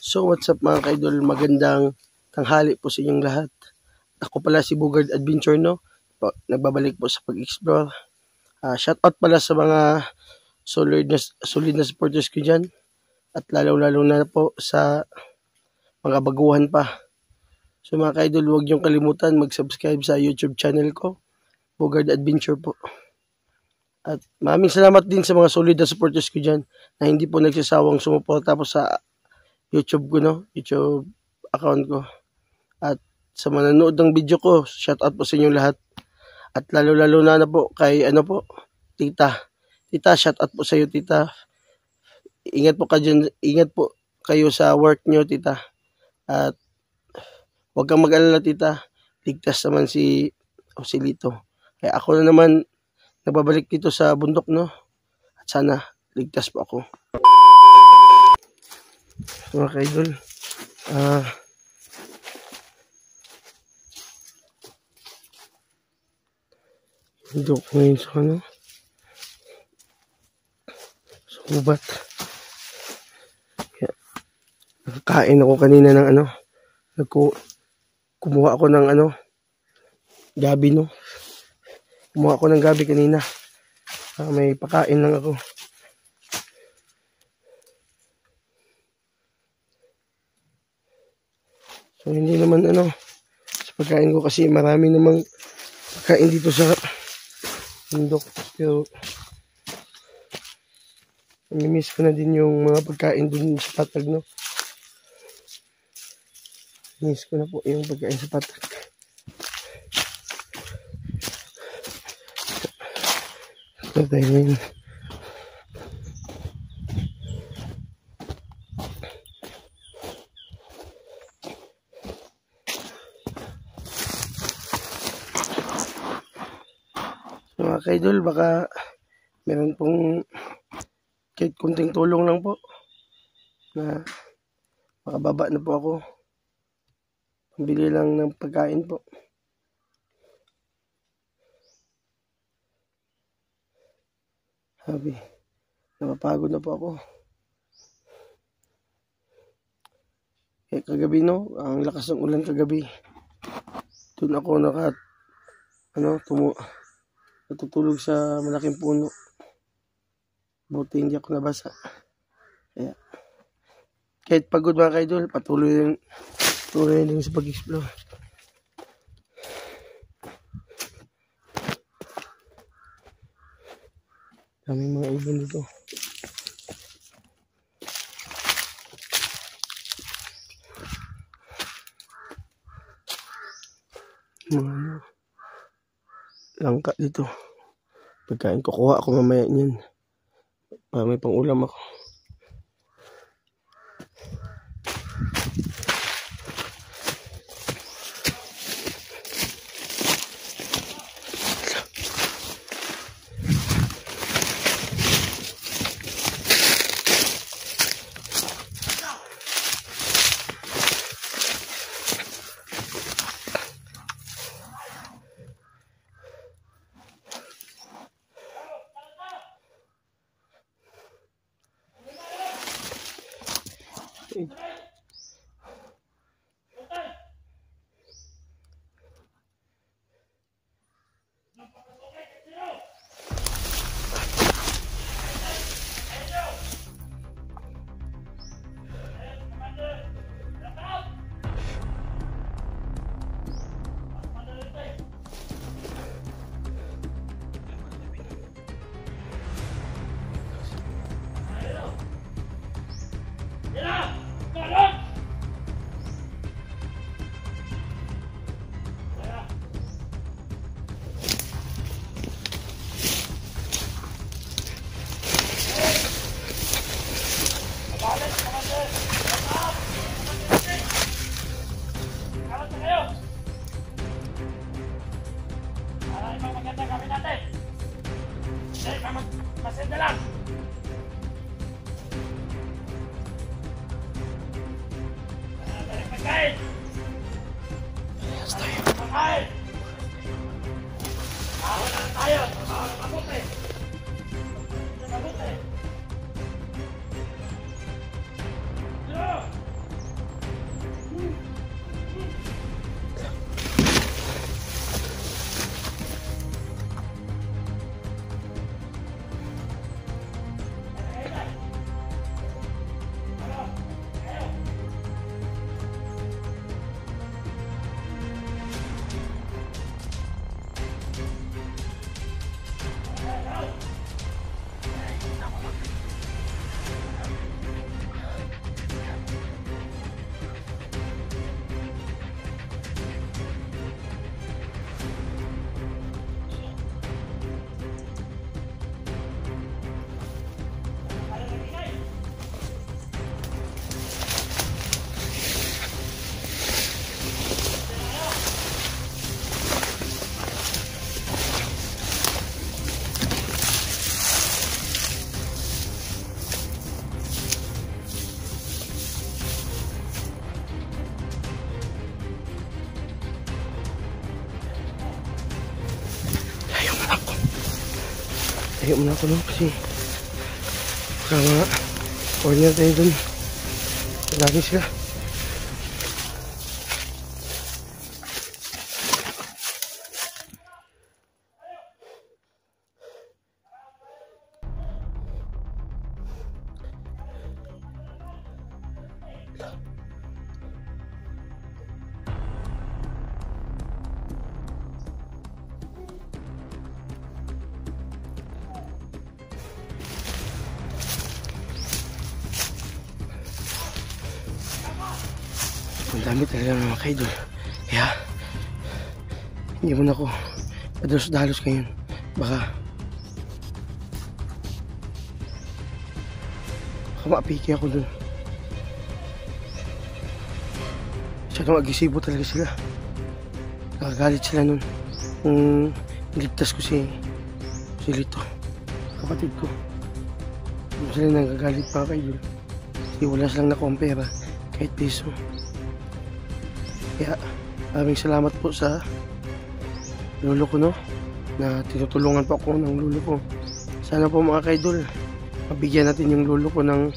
So what's up mga ka-idol, magandang tanghali po sa inyong lahat. Ako pala si Bugard Adventure, no? Nagbabalik po sa pag-explore. Shoutout pala sa mga solid na supporters ko dyan. At lalo-lalo na po sa mga baguhan pa. So mga ka-idol, huwag niyong kalimutan mag-subscribe sa YouTube channel ko, Bugard Adventure po. At maraming salamat din sa mga solid na supporters ko dyan na hindi po nagsasawang sumuporta po sa YouTube ko, no? YouTube account ko. At sa manonood ng video ko, shoutout po sa inyong lahat. At lalo-lalo na po kay tita. Tita, shoutout po sa iyo, tita. Ingat po kayo sa work niyo, tita. At huwag kang mag-alala, tita. Ligtas naman si Joselito. Kaya ako na naman nagbabalik dito sa bundok, no? At sana ligtas po ako. Mga ka-idol, hindi ko ngayon sa sa ubat. Kaya, nakakain ako kanina ng kumuha ako ng gabi, no? Kumuha ako ng gabi kanina. May pakain lang ako. So hindi naman sa pagkain ko kasi marami namang pagkain dito sa bundok. Pero namimiss ko na din yung mga pagkain dun sa patag, no? Miss ko na po yung pagkain sa patag. Ito tayo ngayon. Mga ka-idol, baka meron pong kahit kunting tulong lang po na makababa na po ako. Pambili lang ng pagkain po. Sabi, napapagod na po ako. Kagabi, no? Ang lakas ng ulan kagabi. Doon ako natutulog sa malaking puno. Buti hindi ako nabasa. Kaya, kahit pagod mga ka-idol, patuloy din sa pag-explore. Daming mga ibon dito. Mga langka dito. Pagkain kukuha ako mamaya niyan. Para may pang ulam ako. Tayo muna ako no kasi baka mga corner tayo dun. Lagi sila. Ang dami talaga mga kaidol. Kaya hindi mo na ako padalos-dalos ngayon. Baka maapiki ako dun. Masyadong agresibo talaga sila. Nakagalit sila nun kung niligtas ko si Lito, kapatid ko. Sila nagagalit mga kaidol kasi wala silang nakuha pera kahit piso. Kaya maraming salamat po sa lolo ko no, na tinutulungan po ako ng lolo ko. Sana po mga kaidol mabigyan natin yung lolo ko ng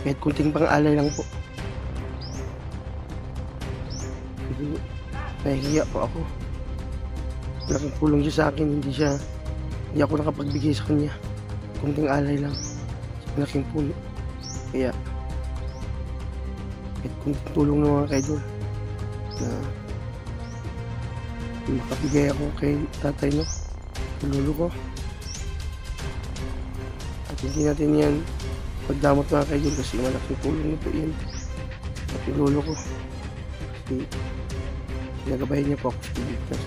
kahit kunting pang-alay lang po. Kasi nahihiya po ako. Malaking tulong siya sa akin, hindi ako nakapagbigay sa kanya. Kunting alay lang sa malaking puno. Kaya kahit kunting tulong ng mga kaidol na makabigay ako kay tatay no, lolo ko. At hindi natin yan pagdamot mga kaidol kasi malaking tulong na po yan at lolo ko kasi nagabayan niya po ako sa pagligtas.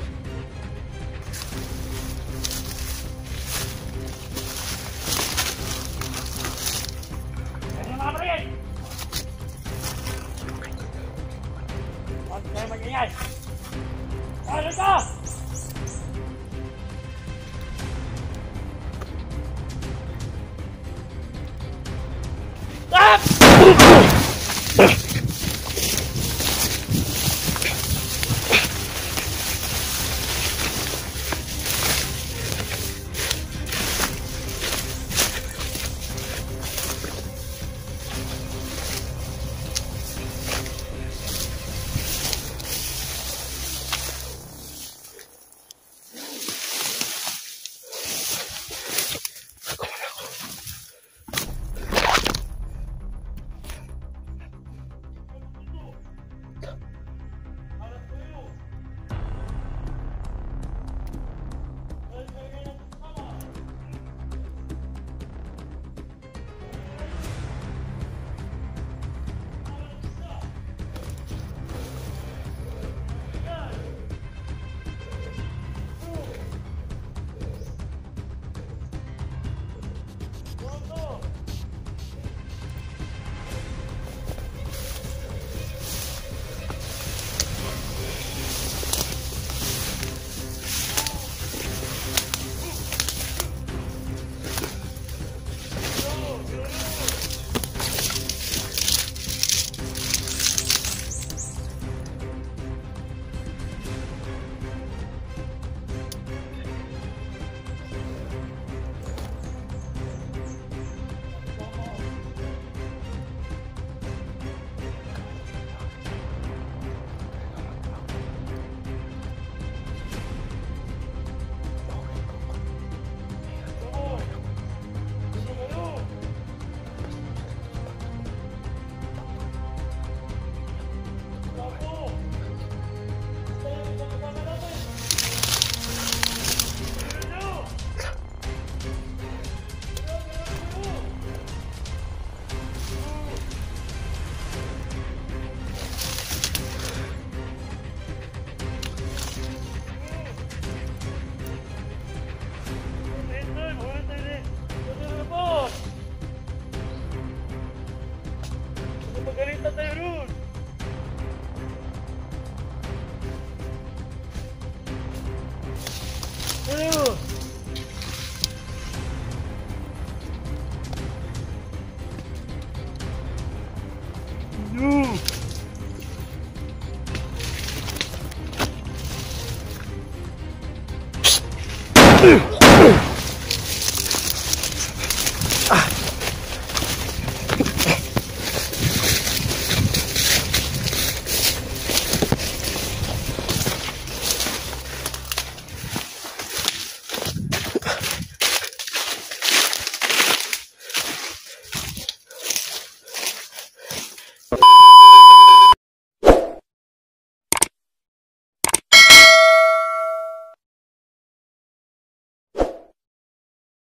Ah.